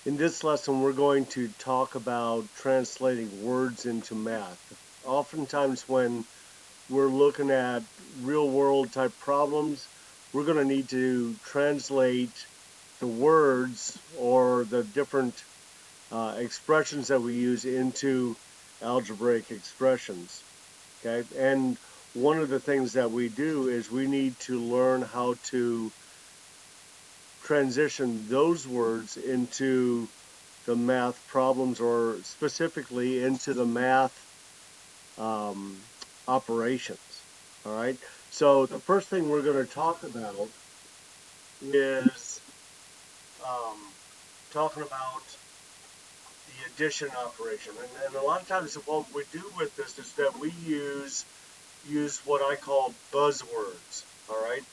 In this lesson, we're going to talk about translating words into math. Oftentimes, when we're looking at real world type problems, we're going to need to translate the words or the different expressions that we use into algebraic expressions. Okay, and one of the things that we do is we need to learn how to transition those words into the math problems, or specifically into the math um, operations. All right. So the first thing we're going to talk about is um, talking about the addition operation, and a lot of times what we do with this is that we use what I call buzzwords. All right.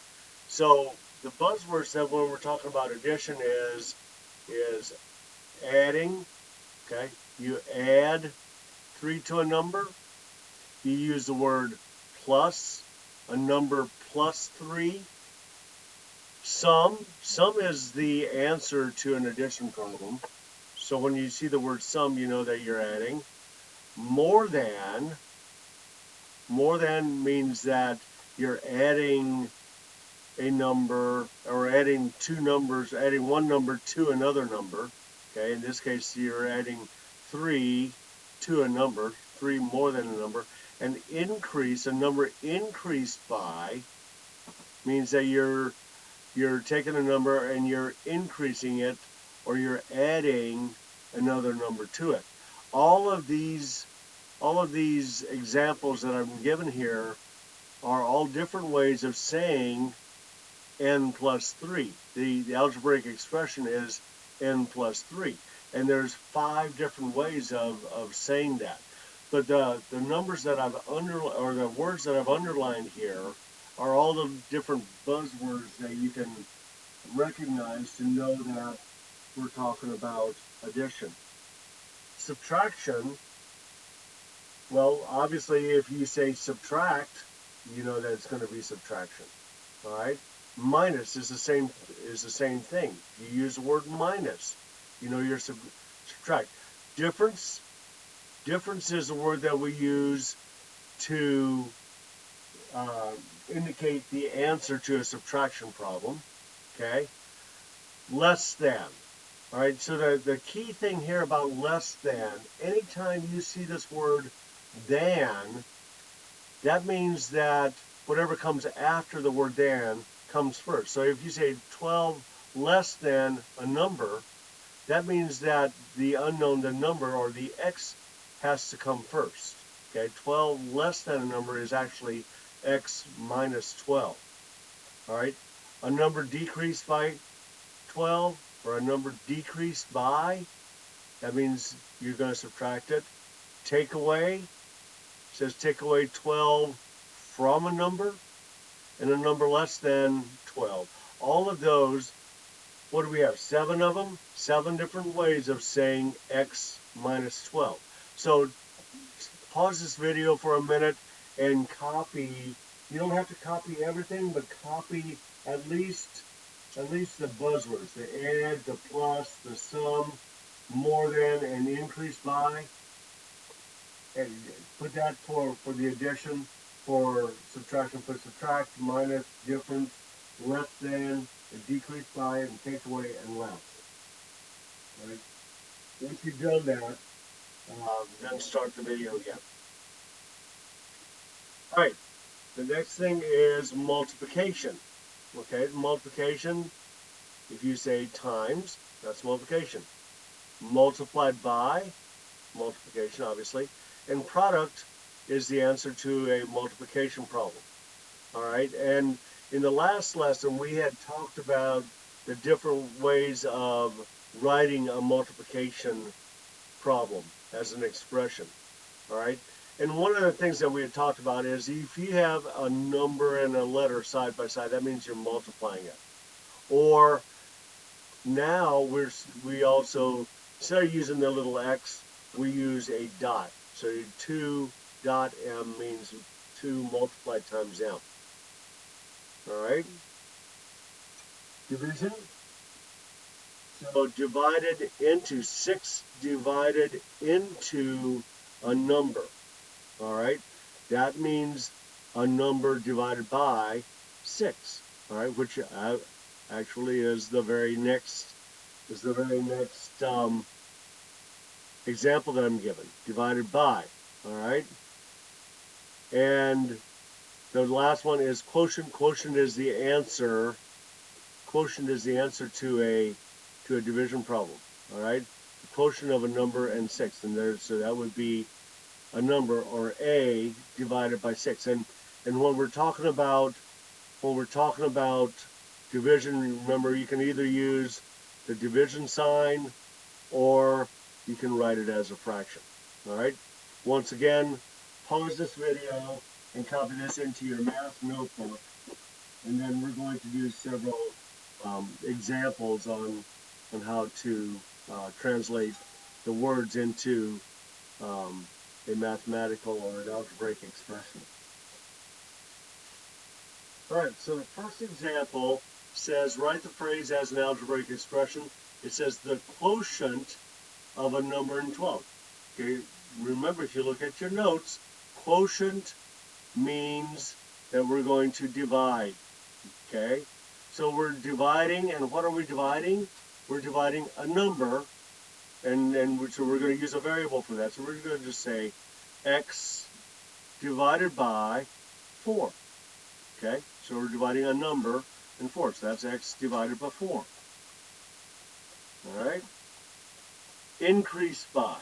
So the buzzwords that when we're talking about addition is adding. Okay. You add three to a number. You use the word plus, a number plus three. Sum is the answer to an addition problem. So when you see the word sum, you know that you're adding. More than, more than means that you're adding a number, or adding two numbers, adding one number to another number. Okay, in this case, you're adding three to a number, three more than a number. And increase, a number increased by, means that you're taking a number and you're increasing it, or you're adding another number to it. All of these all of these examples that I'm given here are all different ways of saying n plus 3. The algebraic expression is n plus 3. And there's five different ways of saying that. But the numbers that I've or the words that I've underlined here are all the different buzzwords that you can recognize to know that we're talking about addition. Subtraction, well, obviously, if you say subtract, you know that it's going to be subtraction. All right. Minus is the same thing. You use the word minus, you know you're subtract. Difference difference is a word that we use to uh, indicate the answer to a subtraction problem. Okay. Less than. All right. So the key thing here about less than, anytime you see this word than, that means that whatever comes after the word than comes first. So if you say 12 less than a number, that means that the unknown, the number, or the x, has to come first. Okay, 12 less than a number is actually x minus 12. All right, a number decreased by 12, or a number decreased by, that means you're going to subtract it. Take away, says take away 12 from a number, and a number less than 12. All of those, what do we have? Seven of them? Seven different ways of saying x minus 12. So pause this video for a minute and copy. You don't have to copy everything, but copy at least the buzzwords: the add, the plus, the sum, more than, and increase by. And put that for the addition. For subtraction, put subtract, minus, difference, less than, and decrease by, and take away, and less. Right? Once you've done that, then start the video again. All right. The next thing is multiplication. Okay, multiplication. If you say times, that's multiplication. Multiplied by, multiplication, obviously. And product is the answer to a multiplication problem. All right, and in the last lesson, we had talked about the different ways of writing a multiplication problem as an expression. All right, and one of the things that we had talked about is if you have a number and a letter side by side, that means you're multiplying it. Or now we also, instead of using the little x, we use a dot. So 2 dot m means 2 multiplied times m. All right. Division. So divided into 6 divided into a number. All right, that means a number divided by 6. All right, which actually is the very next example that I'm given. Divided by. All right, and the last one is quotient. Quotient is the answer. Quotient is the answer to a division problem. All right, the quotient of a number and 6, and so that would be a number, or a, divided by 6. And when we're talking about division, remember you can either use the division sign or you can write it as a fraction. All right. Once again, pause this video and copy this into your math notebook, and then we're going to do several examples on how to translate the words into a mathematical or an algebraic expression. All right, so the first example says, write the phrase as an algebraic expression. It says the quotient of a number in 12. Okay, remember, if you look at your notes, quotient means that we're going to divide. Okay, so we're dividing, and what are we dividing? We're dividing a number, and so we're going to use a variable for that. So we're going to just say x divided by 4. Okay, so we're dividing a number in 4, so that's x divided by 4. All right, increase by.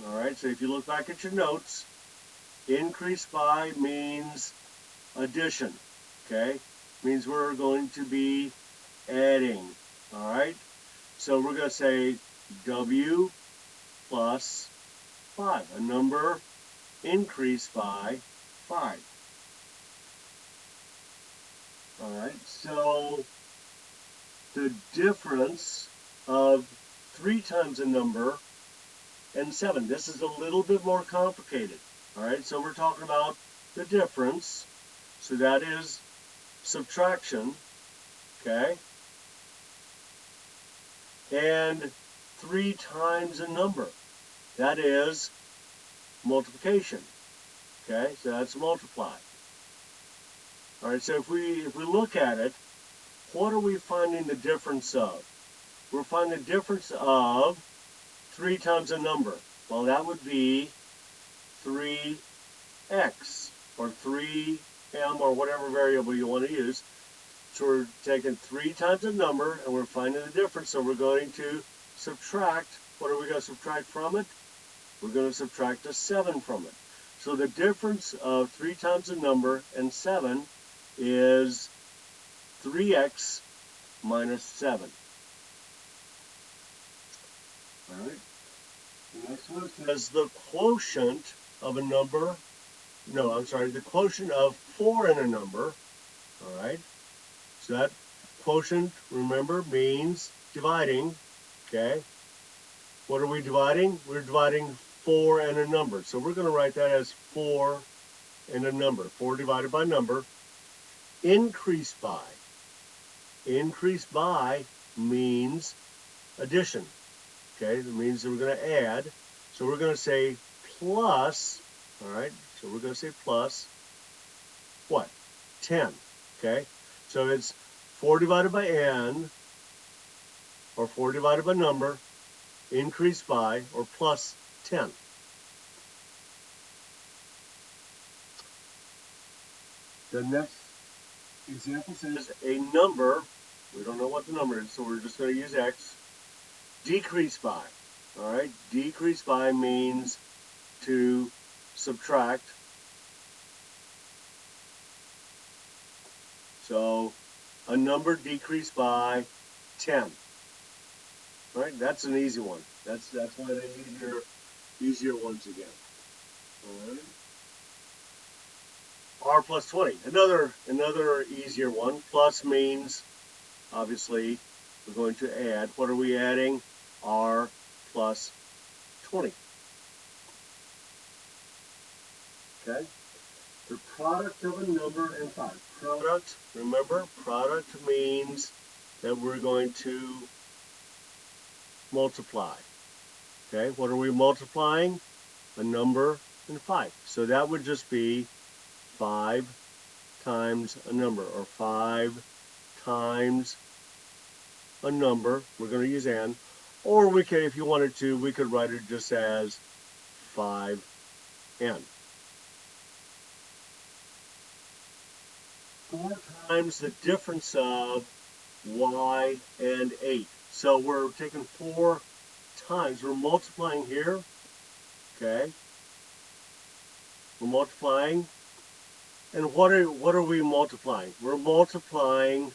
All right, so if you look back at your notes, increase by means addition. Okay, means we're going to be adding. All right, so we're going to say w plus 5, a number increased by 5. All right, so the difference of 3 times a number and 7. This is a little bit more complicated. All right, so we're talking about the difference. So that is subtraction, okay? And 3 times a number. That is multiplication, okay? So that's multiply. All right, so if we look at it, what are we finding the difference of? We're finding the difference of 3 times a number. Well, that would be 3x, or 3m, or whatever variable you want to use. So we're taking 3 times a number, and we're finding the difference. So we're going to subtract. What are we going to subtract from it? We're going to subtract a 7 from it. So the difference of 3 times a number and 7 is 3x minus 7. All right. The next one says the quotient of a number. No, I'm sorry. The quotient of 4 in a number. All right. So that quotient, remember, means dividing. Okay. What are we dividing? We're dividing 4 and a number. So we're going to write that as 4 and a number. 4 divided by number. Increase by. Increase by means addition. Okay, that means that we're going to add. So we're going to say plus, all right, so we're going to say plus, what? 10, okay? So it's 4 divided by n, or 4 divided by number, increased by, or plus 10. The next example says a number, we don't know what the number is, so we're just going to use x, decrease by. All right, decrease by means to subtract. So a number decreased by 10. All right, that's an easy one. That's one of the easier ones again. All right. R plus 20, another easier one. Plus means, obviously, we're going to add. What are we adding? R plus 20. Okay. The product of a number and 5. Product, remember, product means that we're going to multiply. Okay, what are we multiplying? A number and 5. So that would just be 5 times a number, or 5 times a number. We're going to use and. Or we could, if you wanted to, we could write it just as 5n. 4 times the difference of y and 8. So we're taking 4 times. We're multiplying here. Okay. We're multiplying. And what are we multiplying? We're multiplying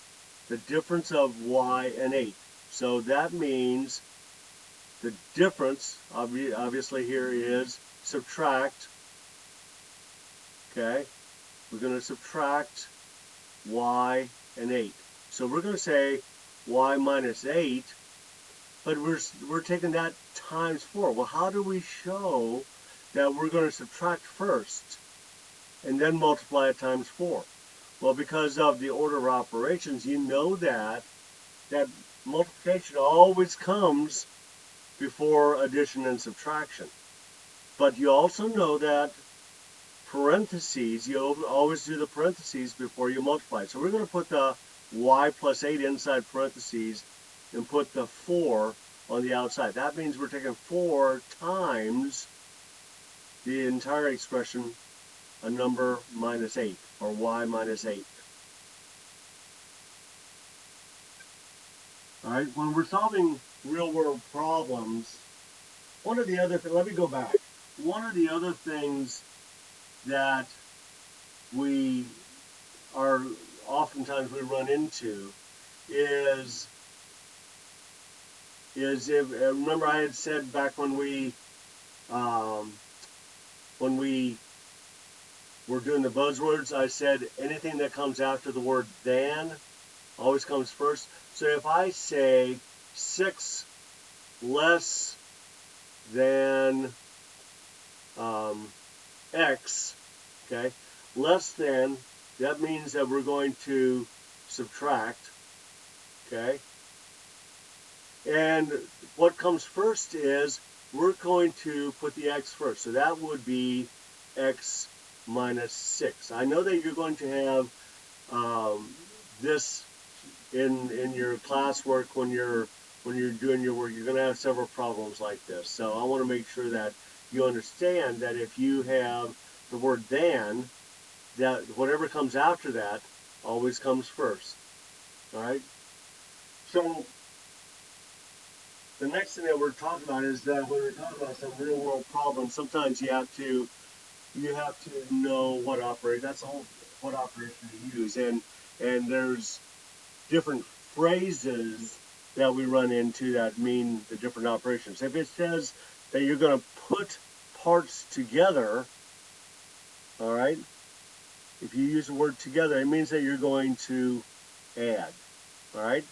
the difference of y and 8. So that means the difference, obviously here is subtract. Okay. We're going to subtract y and 8. So we're going to say y minus 8, but we're taking that times 4. Well, how do we show that we're going to subtract first and then multiply it times 4? Well, because of the order of operations, you know that multiplication always comes before addition and subtraction. But you also know that parentheses, you always do the parentheses before you multiply. So we're going to put the y plus 8 inside parentheses and put the 4 on the outside. That means we're taking 4 times the entire expression, a number minus 8, or y minus 8. All right, when we're solving real world problems, one of the other things, let me go back. One of the other things that we are oftentimes we run into is if, remember I had said back when we were doing the buzzwords, I said anything that comes after the word than always comes first. So if I say 6 less than x, okay, less than, that means that we're going to subtract, okay, and what comes first is we're going to put the x first, so that would be x minus 6. I know that you're going to have this in your classwork when you're doing your work. You're going to have several problems like this, so I want to make sure that you understand that if you have the word than, that whatever comes after that always comes first. All right. So the next thing that we're talking about is that when we're talking about some real world problems, sometimes you have to know what operation. That's all what operation to use, and there's different phrases that we run into that mean the different operations. If it says that you're going to put parts together, all right, if you use the word together, it means that you're going to add, all right?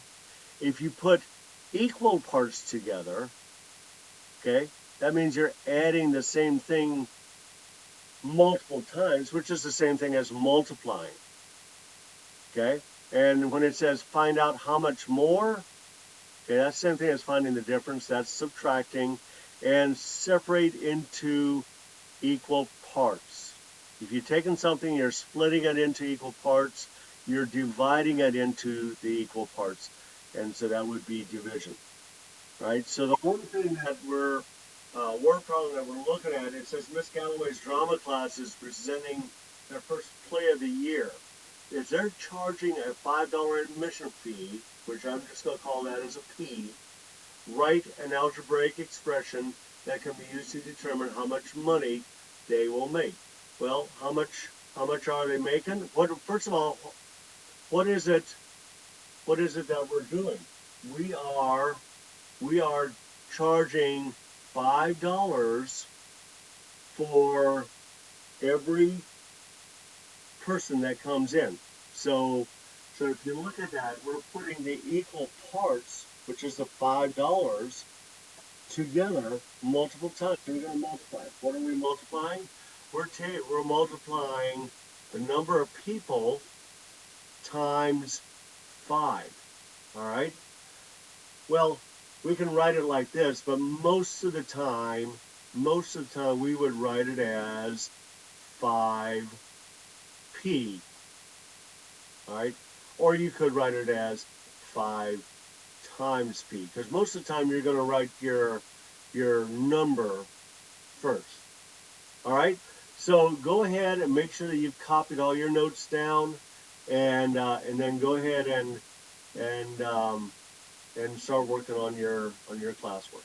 If you put equal parts together, okay, that means you're adding the same thing multiple times, which is the same thing as multiplying, okay? And when it says find out how much more, okay, that's the same thing as finding the difference. That's subtracting. And separate into equal parts. If you're taking something, you're splitting it into equal parts, you're dividing it into the equal parts. And so that would be division, right? So the one thing that word problem that we're looking at, it says Miss Galloway's drama class is presenting their first play of the year. If they're charging a $5 admission fee, which I'm just going to call that as a P, write an algebraic expression that can be used to determine how much money they will make. Well, how much are they making? First of all, what is it that we're doing? We are charging $5 for every person that comes in. So if you look at that, we're putting the equal parts, which is the $5, together multiple times. So we're going to multiply. What are we multiplying? We're multiplying the number of people times 5. All right. Well, we can write it like this, but most of the time we would write it as 5p, all right? Or you could write it as 5 times p, because most of the time you're going to write your number first, all right? So go ahead and make sure that you've copied all your notes down, and then go ahead and start working on your classwork.